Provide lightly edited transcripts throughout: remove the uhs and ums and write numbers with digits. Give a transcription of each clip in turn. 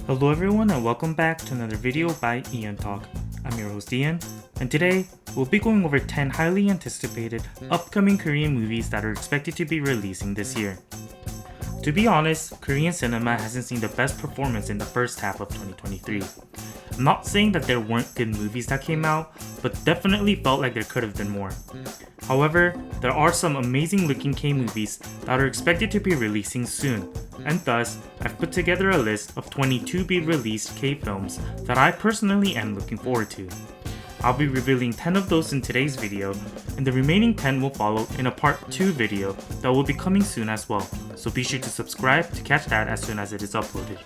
Hello everyone and welcome back to another video by EonTalk. I'm your host Ian, and today we'll be going over 10 highly anticipated upcoming Korean movies that are expected to be releasing this year. To be honest, Korean cinema hasn't seen the best performance in the first half of 2023. I'm not saying that there weren't good movies that came out, but definitely felt like there could have been more. However, there are some amazing looking K movies that are expected to be releasing soon, and thus, I've put together a list of 20 to-be-released K films that I personally am looking forward to. I'll be revealing 10 of those in today's video, and the remaining 10 will follow in a part 2 video that will be coming soon as well, so be sure to subscribe to catch that as soon as it is uploaded.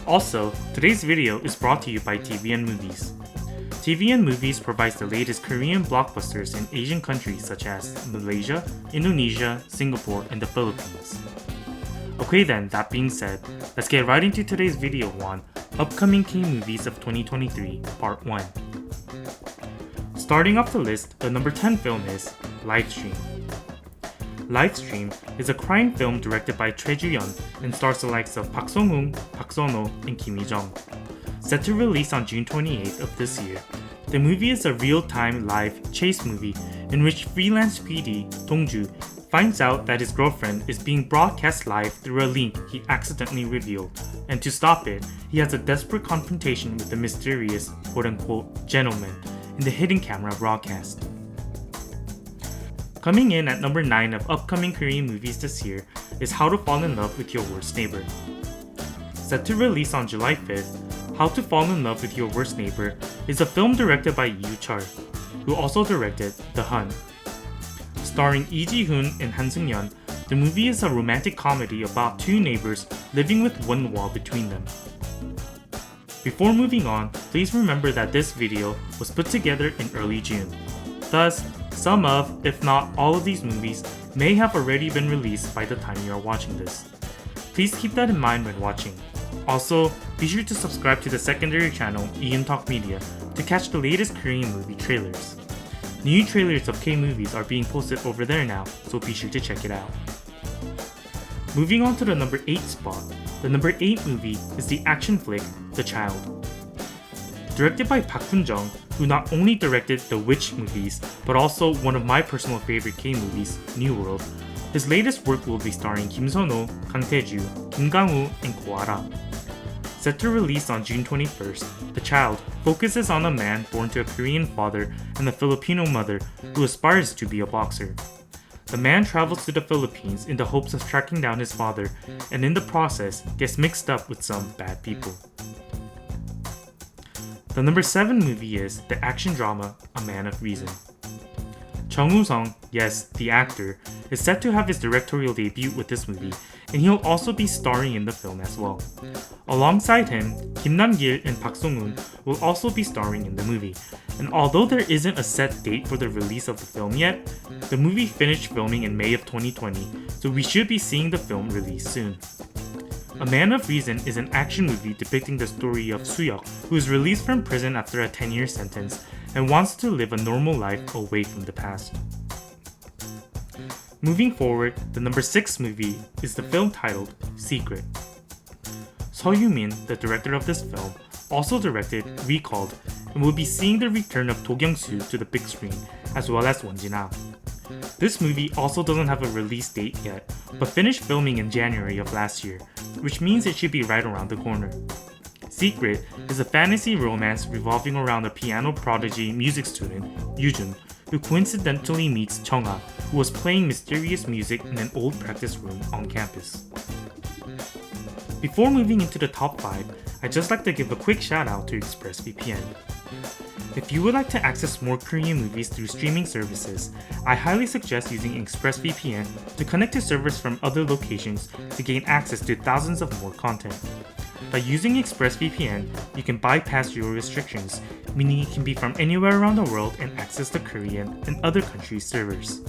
Also, today's video is brought to you by TVN Movies. TVN Movies provides the latest Korean blockbusters in Asian countries such as Malaysia, Indonesia, Singapore, and the Philippines. Okay then, that being said, let's get right into today's video on Upcoming K Movies of 2023, Part 1. Starting off the list, the number 10 film is Livestream. Livestream is a crime film directed by Choi Ju-yeon and stars the likes of Park Sung-hoon, Park Sun-ho, and Kim Hee-jung. Set to release on June 28th of this year, the movie is a real-time live chase movie in which freelance PD Dong-ju finds out that his girlfriend is being broadcast live through a link he accidentally revealed, and to stop it, he has a desperate confrontation with the mysterious quote-unquote gentleman in the hidden camera broadcast. Coming in at number 9 of upcoming Korean movies this year is How to Fall in Love with Your Worst Neighbor. Set to release on July 5th, How to Fall in Love with Your Worst Neighbor is a film directed by Yoo Chul, who also directed The Hun. Starring Lee Ji-hoon and Han Seung-yeon, the movie is a romantic comedy about two neighbors living with one wall between them. Before moving on, please remember that this video was put together in early June. Thus, some of, if not all of these movies may have already been released by the time you are watching this. Please keep that in mind when watching. Also, be sure to subscribe to the secondary channel EonTalk Media to catch the latest Korean movie trailers. New trailers of K-movies are being posted over there now, so be sure to check it out. Moving on to the number 8 spot, the number 8 movie is the action flick The Child. Directed by Park Hoon-jung, who not only directed the Witch movies, but also one of my personal favorite K-movies, New World, his latest work will be starring Kim Sun-ho, Kang Tae-ju, Kim Kang-woo, and Ko Ara. Set to release on June 21st, The Child focuses on a man born to a Korean father and a Filipino mother who aspires to be a boxer. The man travels to the Philippines in the hopes of tracking down his father, and in the process gets mixed up with some bad people. The number 7 movie is the action drama A Man of Reason. Chung Woo-sung, yes, the actor, is set to have his directorial debut with this movie, and he'll also be starring in the film as well. Alongside him, Kim Nam-gil and Park Sung-hoon will also be starring in the movie, and although there isn't a set date for the release of the film yet, the movie finished filming in May of 2020, so we should be seeing the film released soon. A Man of Reason is an action movie depicting the story of Soo-yeok, who is released from prison after a 10-year sentence and wants to live a normal life away from the past. Moving forward, the number 6 movie is the film titled Secret. Seo Yoo-min, the director of this film, also directed Recalled and will be seeing the return of Do Kyung-soo to the big screen, as well as Won Jin-ah. This movie also doesn't have a release date yet, but finished filming in January of last year, which means it should be right around the corner. Secret is a fantasy romance revolving around a piano prodigy music student, Yoo-jun, who coincidentally meets Chung-ah, who was playing mysterious music in an old practice room on campus. Before moving into the top 5, I'd just like to give a quick shout out to ExpressVPN. If you would like to access more Korean movies through streaming services, I highly suggest using ExpressVPN to connect to servers from other locations to gain access to thousands of more content. By using ExpressVPN, you can bypass your restrictions, meaning you can be from anywhere around the world and access the Korean and other countries' servers.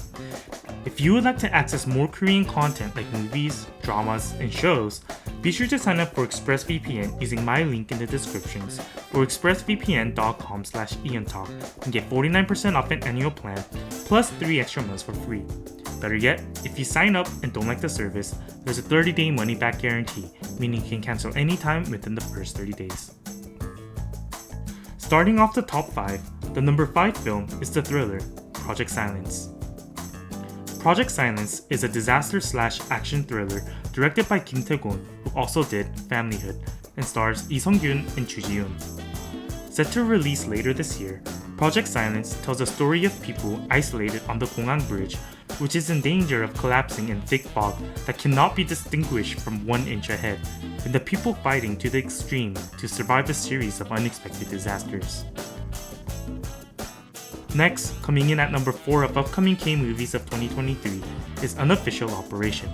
If you would like to access more Korean content like movies, dramas, and shows, be sure to sign up for ExpressVPN using my link in the descriptions or expressvpn.com/EonTalk and get 49% off an annual plan plus 3 extra months for free. Better yet, if you sign up and don't like the service, there's a 30-day money-back guarantee, meaning you can cancel anytime within the first 30 days. Starting off the top 5, the number 5 film is the thriller, Project Silence. Project Silence is a disaster/action thriller directed by Kim Tae-gon, who also did Familyhood, and stars Lee Sung-gyun and Chu Ji-yoon. Set to release later this year, Project Silence tells a story of people isolated on the Gonggang Bridge, which is in danger of collapsing in thick fog that cannot be distinguished from 1 inch ahead, and the people fighting to the extreme to survive a series of unexpected disasters. Next, coming in at number 4 of upcoming K-movies of 2023 is Unofficial Operation,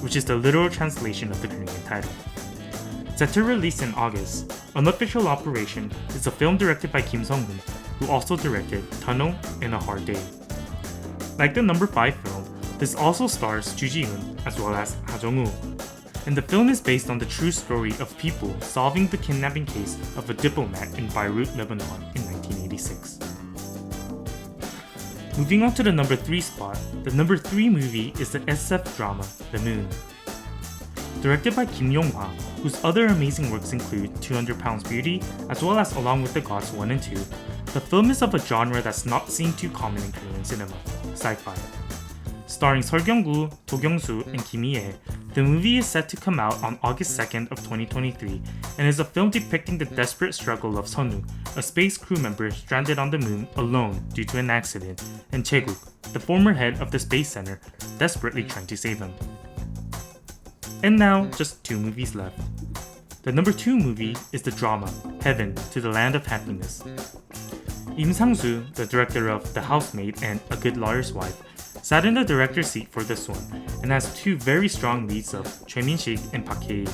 which is the literal translation of the Korean title. Set to release in August, Unofficial Operation is a film directed by Kim Sung-hoon, who also directed Tunnel and A Hard Day. Like the number 5 film, this also stars Chu Ji-yoon as well as Ha Jung-woo, and the film is based on the true story of people solving the kidnapping case of a diplomat in Beirut, Lebanon in 1986. Moving on to the number 3 spot, the number 3 movie is the SF drama The Moon. Directed by Kim Yong-hwa, whose other amazing works include 200 Pounds Beauty, as well as Along with the Gods 1 and 2, the film is of a genre that's not seen too common in Korean cinema, sci-fi. Starring Seol Kyung-gu, Do Kyung-soo, and Kim Hee-ae, the movie is set to come out on August 2nd of 2023 and is a film depicting the desperate struggle of Sunwoo, a space crew member stranded on the moon alone due to an accident, and Chae-guk, the former head of the Space Center, desperately trying to save him. And now, just 2 movies left. The number 2 movie is the drama Heaven to the Land of Happiness. Im Sang-soo, the director of The Housemaid and A Good Lawyer's Wife, sat in the director's seat for this one and has 2 very strong leads of Choi Min-sik and Park Hae-il.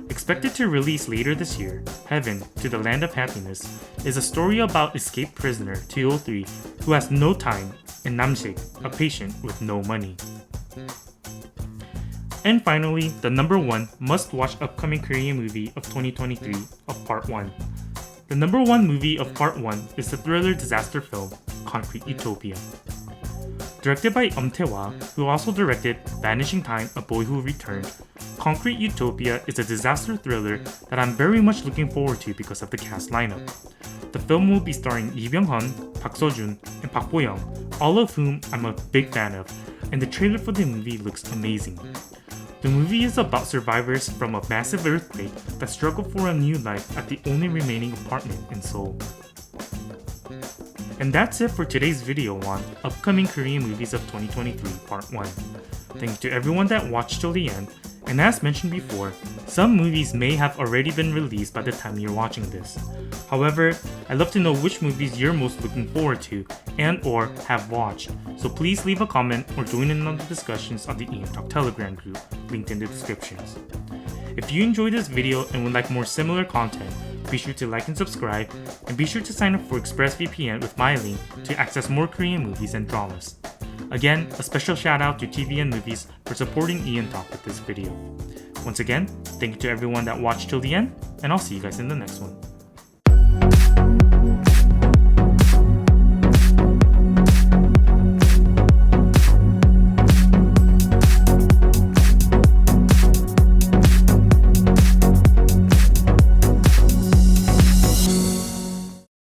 Expected to release later this year, Heaven to the Land of Happiness is a story about escaped prisoner 203 who has no time and Nam-sik, a patient with no money. And finally, the number 1 must-watch upcoming Korean movie of 2023 of Part 1. The number 1 movie of Part 1 is the thriller disaster film Concrete Utopia. Directed by Tae-hwa, who also directed Vanishing Time, A Boy Who Returned, Concrete Utopia is a disaster thriller that I'm very much looking forward to because of the cast lineup. The film will be starring Lee Byung-hun, Park Seo-joon, and Park Bo-young, all of whom I'm a big fan of, and the trailer for the movie looks amazing. The movie is about survivors from a massive earthquake that struggle for a new life at the only remaining apartment in Seoul. And that's it for today's video on upcoming Korean movies of 2023 Part 1. Thank you to everyone that watched till the end, and as mentioned before, some movies may have already been released by the time you're watching this. However, I'd love to know which movies you're most looking forward to and or have watched, so please leave a comment or join in on the discussions on the EonTalk Telegram group, linked in the descriptions. If you enjoyed this video and would like more similar content, be sure to like and subscribe, and be sure to sign up for ExpressVPN with my link to access more Korean movies and dramas. Again, a special shout out to TVN Movies for supporting EonTalk with this video. Once again, thank you to everyone that watched till the end, and I'll see you guys in the next one.